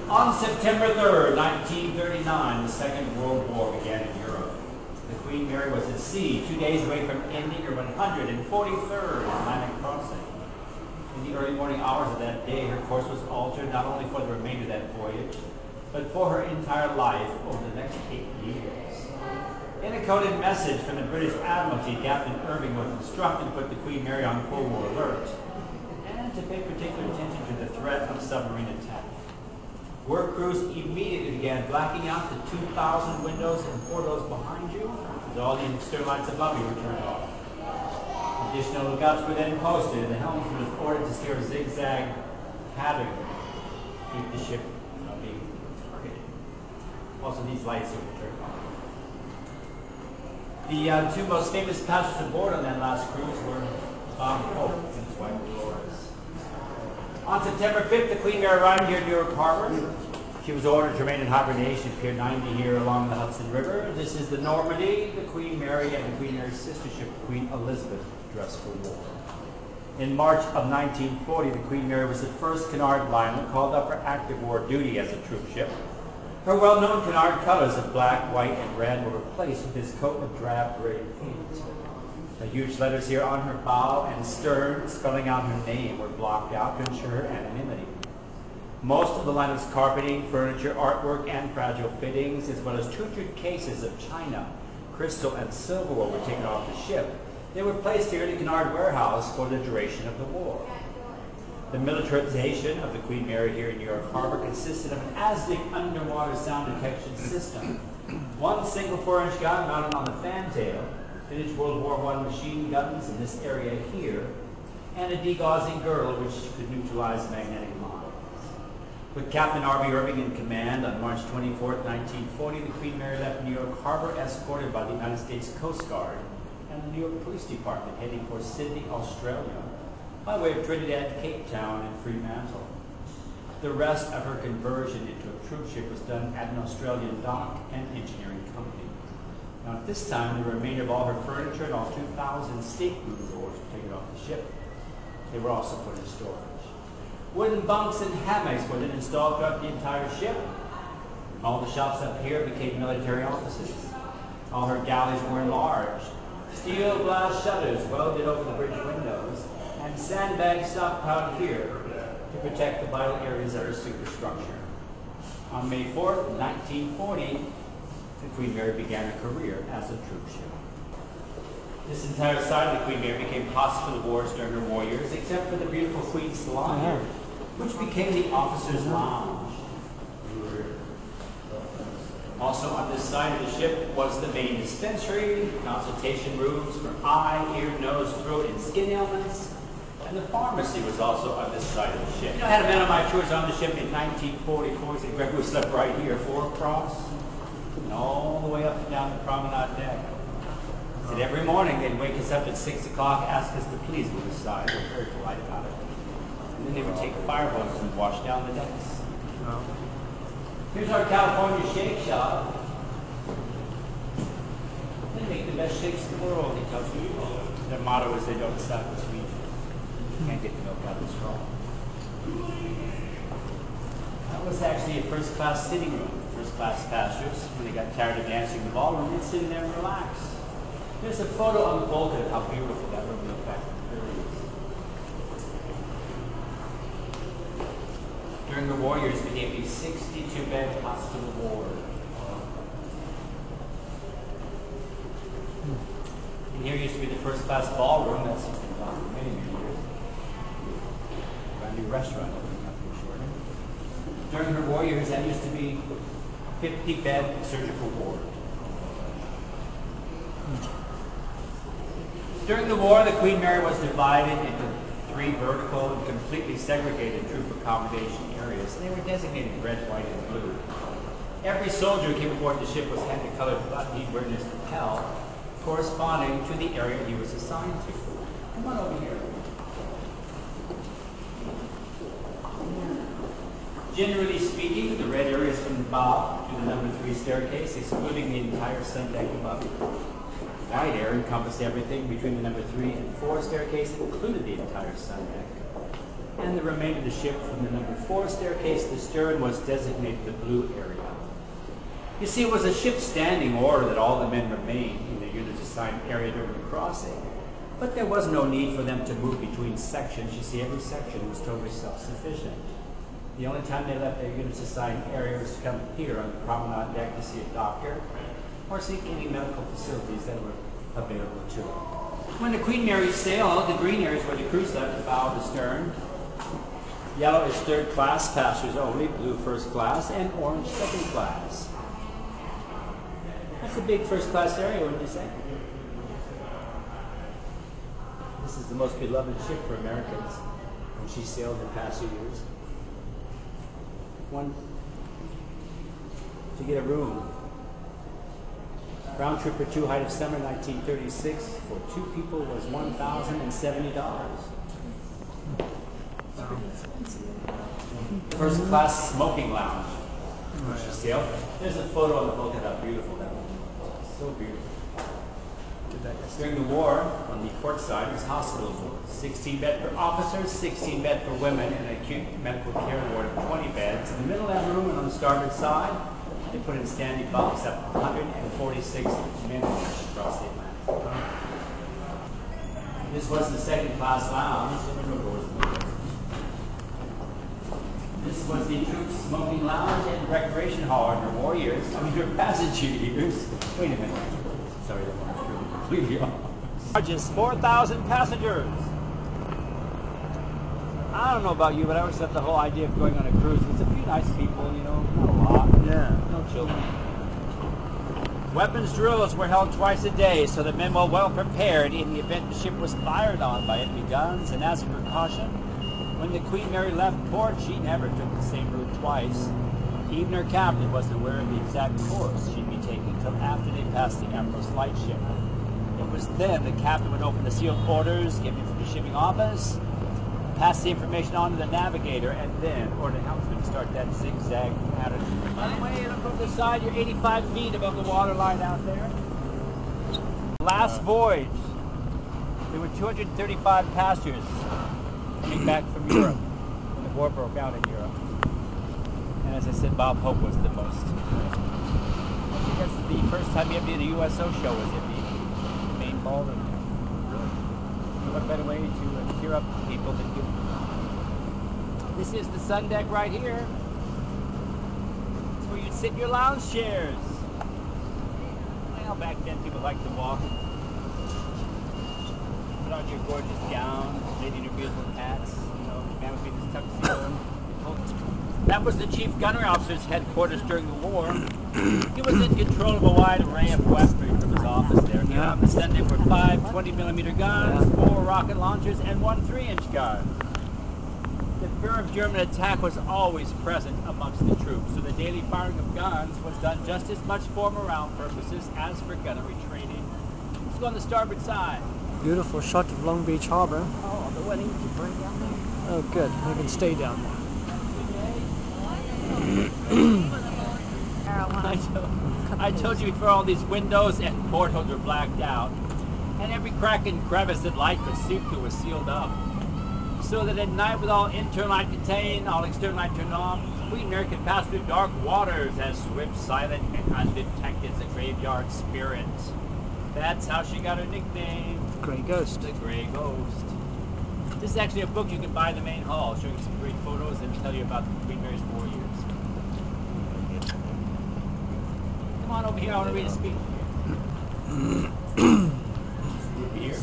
On September 3rd, 1939, the Second World War began in Europe. The Queen Mary was at sea, 2 days away from ending her 143rd Atlantic crossing. In the early morning hours of that day, her course was altered not only for the remainder of that voyage, but for her entire life over the next 8 years. In a coded message from the British Admiralty, Captain Irving was instructed to put the Queen Mary on full war alert and to pay particular attention to the threat of submarine attack. Work crews immediately began blacking out the 2,000 windows and 4 doors behind you as all the external lights above you were turned off. Additional lookouts were then posted, and the helmsman was ordered to steer a zigzag pattern to keep the ship from being targeted. Also, these lights here were turned off. The 2 most famous passengers aboard on that last cruise were Bob Hope and his wife Dolores. On September 5th, the Queen Mary arrived here at New York Harbor. She was ordered to remain in hibernation, Pier 90 here along the Hudson River. This is the Normandy, the Queen Mary, and the Queen Mary's sister ship, Queen Elizabeth, dressed for war. In March of 1940, the Queen Mary was the first Cunard liner called up for active war duty as a troop ship. Her well-known Cunard colors of black, white, and red were replaced with this coat of drab gray paint. The huge letters here on her bow and stern, spelling out her name, were blocked out to ensure her anonymity. Most of the liner's carpeting, furniture, artwork, and fragile fittings, as well as 200 cases of china, crystal, and silverware were taken off the ship. They were placed here in the Cunard warehouse for the duration of the war. The militarization of the Queen Mary here in New York Harbor consisted of an ASDIC underwater sound detection system, 1 single 4-inch gun mounted on the fantail, finished World War I machine guns in this area here, and a degaussing girdle which could neutralize magnetic lines. With Captain R.B. Irving in command on March 24, 1940, the Queen Mary left New York Harbor escorted by the United States Coast Guard and the New York Police Department heading for Sydney, Australia, by way of Trinidad, Cape Town, and Fremantle. The rest of her conversion into a troop ship was done at an Australian dock and engineering company. Now at this time, the remainder of all her furniture and all 2,000 stateroom doors were taken off the ship. They were also put in storage. Wooden bunks and hammocks were then installed throughout the entire ship. All the shops up here became military offices. All her galleys were enlarged. Steel glass shutters welded over the bridge windows, and sandbags stockpiled here to protect the vital areas of her superstructure. On May 4th, 1940, the Queen Mary began her career as a troop ship. This entire side of the Queen Mary became hostile to the wars during her war years, except for the beautiful Queen's Salon here, which became the officers' lounge. Also on this side of the ship was the main dispensary, consultation rooms for eye, ear, nose, throat, and skin ailments, and the pharmacy was also on this side of the ship. You know, I had a man on my tours on the ship in 1944. He said, Greg, we slept right here, 4 across, and all the way up and down the promenade deck. He said every morning they'd wake us up at 6 o'clock, ask us to please move aside. We're very polite about it. And then they would take fire hoses and wash down the decks. Here's our California shake shop. They make the best shakes in the world, he tells me. Their motto is they don't stop the sweet. You can't get the milk out of the straw. That was actually a first-class sitting room. First-class passengers, when they got tired of dancing in the ballroom, they'd sit in there and relax. There's a photo on the bulkhead of how beautiful that room looked back in the 30s. During the war years, we gave a 62-bed hospital ward. And here used to be the first-class ballroom. That's been gone for many, many years. A new restaurant opening up here shortly. During her war years, that used to be a 50-bed surgical ward. During the war, the Queen Mary was divided into 3 vertical and completely segregated troop accommodation areas. They were designated red, white, and blue. Every soldier who came aboard the ship was handed colored button he'd wear in his lapel, corresponding to the area he was assigned to. Come on over here. Generally speaking, the red areas from the bow to the number 3 staircase, excluding the entire sun deck above. White area encompassed everything between the number 3 and 4 staircase, included the entire sun deck. and the remainder of the ship from the number 4 staircase to the stern was designated the blue area. You see, it was a ship's standing order that all the men remained in the unit's assigned area during the crossing. But there was no need for them to move between sections. You see, every section was totally self-sufficient. The only time they left their unit's assigned area was to come here on the promenade deck to see a doctor or seek any medical facilities that were available to them. When the Queen Mary sailed, the green areas where the crew slept, the bow of the stern. Yellow is third class passengers only, blue first class, and orange second class. That's a big first class area, wouldn't you say? This is the most beloved ship for Americans when she sailed the past few years. To get a room. Round trip for 2, height of summer 1936 for 2 people was $1,070. First class smoking lounge. She sailed. There's a photo on the boat of how beautiful that was. So beautiful. During the war, on the port side was hospital wards. 16 bed for officers, 16 bed for women, and an acute medical care ward of 20 beds. In the middle of that room and on the starboard side, they put in standing bunks up 146 men across the Atlantic. This was the second class lounge. There were no doors in the door. This was the troops smoking lounge and recreation hall in their war years. I mean, their passenger years. Wait a minute. Sorry, that one threw completely off. Largest 4,000 passengers. I don't know about you, but I always thought the whole idea of going on a cruise was a few nice people, you know, not a lot. Yeah. No children. Weapons drills were held twice a day, so the men were well prepared in the event the ship was fired on by enemy guns. And as a precaution, when the Queen Mary left port, she never took the same route twice. Even her captain wasn't aware of the exact course she'd be taking until after they passed the Admiral's lightship. It was then the captain would open the sealed orders given from the shipping office, pass the information on to the navigator, and then order the helmsman to start that zigzag pattern. By the way, look over the side, you're 85 feet above the water line out there. Last voyage, there were 235 passengers coming back from Europe when the war broke out in Europe. And as I said, Bob Hope was the most. I guess the first time he ever did a USO show was at the main ballroom. Really? What better way to cheer up people than do? This is the sun deck right here. It's where you'd sit in your lounge chairs. Well, back then people liked to walk. Put on your gorgeous gown, lady in your beautiful hats. You know, the man would be in his tuxedo. That was the chief gunnery officer's headquarters during the war. He was in control of a wide array of weaponry from his office there. Here on the sun deck were 5 20mm guns, 4 rocket launchers, and 1 3-inch gun. The fear of German attack was always present amongst the troops, so the daily firing of guns was done just as much for morale purposes as for gunnery training. Let's go on the starboard side. Beautiful shot of Long Beach Harbor. Oh, the wedding is right down there. Oh, good. We can stay down there. I told you before, all these windows and portholes were blacked out, and every crack and crevice that light could seep through was sealed up. So that at night, with all internal light contained, all external light turned off, Queen Mary could pass through dark waters as swift, silent, and undetected as a graveyard spirit. That's how she got her nickname. Grey Ghost. The Grey Ghost. This is actually a book you can buy in the main hall, showing some great photos and tell you about the Queen Mary's war years. Come on over here, I want to read a speech. Here.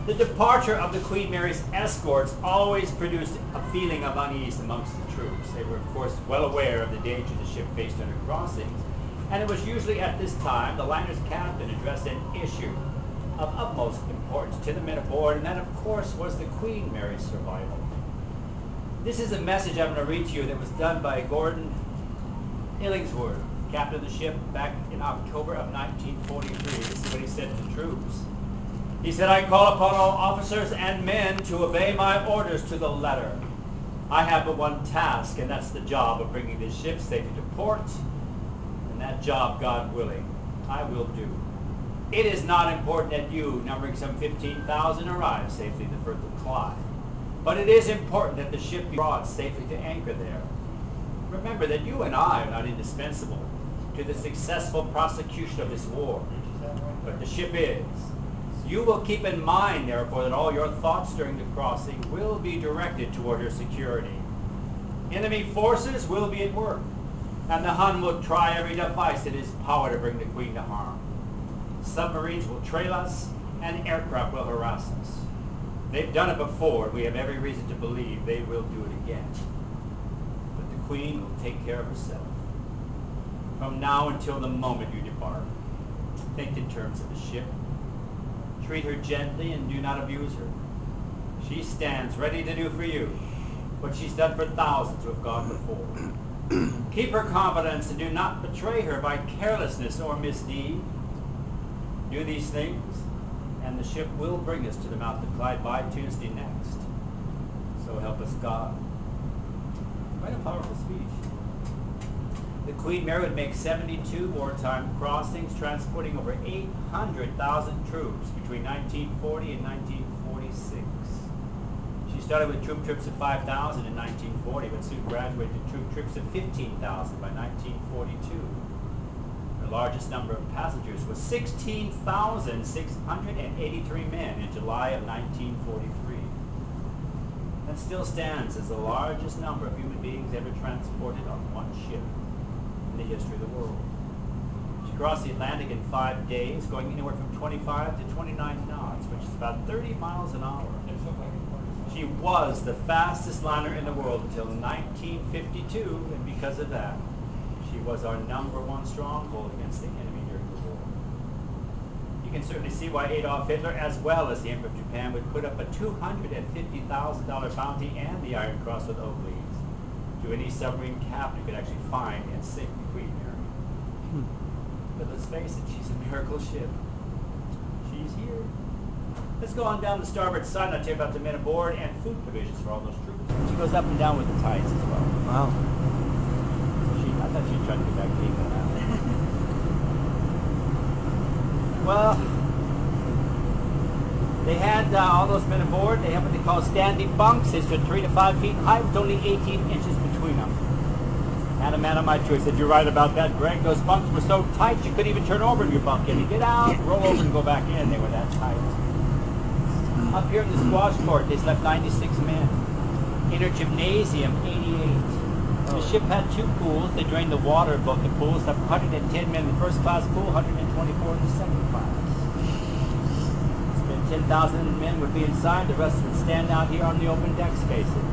The departure of the Queen Mary's escorts always produced a feeling of unease amongst the troops. They were, of course, well aware of the danger the ship faced on her crossings, and it was usually at this time the liner's captain addressed an issue of utmost importance to the men aboard, and that, of course, was the Queen Mary's survival. This is a message I'm going to read to you that was done by Gordon Illingsworth, captain of the ship, back in October of 1943. This is what he said to the troops. He said, "I call upon all officers and men to obey my orders to the letter. I have but one task, and that's the job of bringing this ship safely to port, and that job, God willing, I will do. It is not important that you, numbering some 15,000, arrive safely the Firth of Clyde. But it is important that the ship be brought safely to anchor there. Remember that you and I are not indispensable to the successful prosecution of this war, but the ship is. You will keep in mind, therefore, that all your thoughts during the crossing will be directed toward your security. Enemy forces will be at work, and the Hun will try every device in his power to bring the Queen to harm. Submarines will trail us, and aircraft will harass us. They've done it before, and we have every reason to believe they will do it again. But the Queen will take care of herself. From now until the moment you depart, think in terms of the ship. Treat her gently and do not abuse her. She stands ready to do for you what she's done for thousands who have gone before. Keep her confidence and do not betray her by carelessness or misdeed. Do these things, and the ship will bring us to the mouth of Clyde by Tuesday next. So help us God. Quite a powerful speech. The Queen Mary would make 72 wartime crossings, transporting over 800,000 troops between 1940 and 1946. She started with troop trips of 5,000 in 1940, but soon graduated to troop trips of 15,000 by 1942. The largest number of passengers was 16,683 men in July of 1943. That still stands as the largest number of human beings ever transported on one ship in the history of the world. She crossed the Atlantic in 5 days, going anywhere from 25 to 29 knots, which is about 30 miles an hour. She was the fastest liner in the world until 1952, and because of that, she was our #1 stronghold against the enemy during the war. You can certainly see why Adolf Hitler, as well as the Emperor of Japan, would put up a $250,000 bounty and the Iron Cross with oak leaves to any submarine captain who could actually find and sink the Queen Mary. But let's face it, she's a miracle ship. She's here. Let's go on down the starboard side and I'll tell you about the men aboard and food provisions for all those troops. She goes up and down with the tides as well. Wow. I thought she'd try to get back to England now. Well, they had all those men aboard. They have what they call standing bunks. They stood 3 to 5 feet high with only 18 inches between them. Had a man on my choice. Said, "You're right about that, Greg. Those bunks were so tight you couldn't even turn over in your bunk. You had to get out, roll over, and go back in. They were that tight." Up here in the squash court, they slept 96 men. Inner gymnasium, 88. The ship had 2 pools. They drained the water of both the pools. Slept 110 men in the first class pool, 124 in the second class. 10,000 men would be inside. The rest would stand out here on the open deck spaces.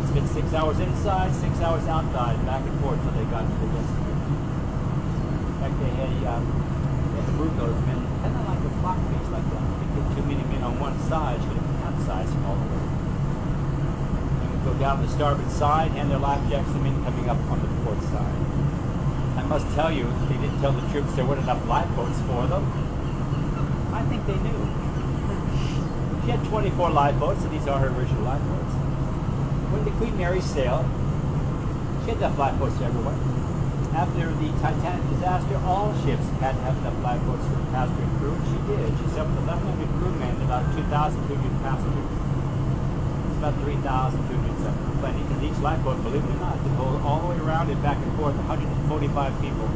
Spent 6 hours inside, 6 hours outside, back and forth till they got to the destination. In fact, they had to move those men kind of like a clock face like that. They get too many men on one side, should have capsized from all the way. They would go down the starboard side, hand their life jackets to men coming up on the port side. I must tell you, they didn't tell the troops there weren't enough lifeboats for them. I think they knew. She had 24 lifeboats, and these are her original lifeboats. When the Queen Mary sailed, she had enough lifeboats for everyone. After the Titanic disaster, all ships had to have enough lifeboats for the passenger and crew, and she did. She sailed with 1,100 crewmen and about 2,200 passengers. It's about 3,270, plenty, because each lifeboat, believe it or not, could hold all the way around and back and forth 145 people.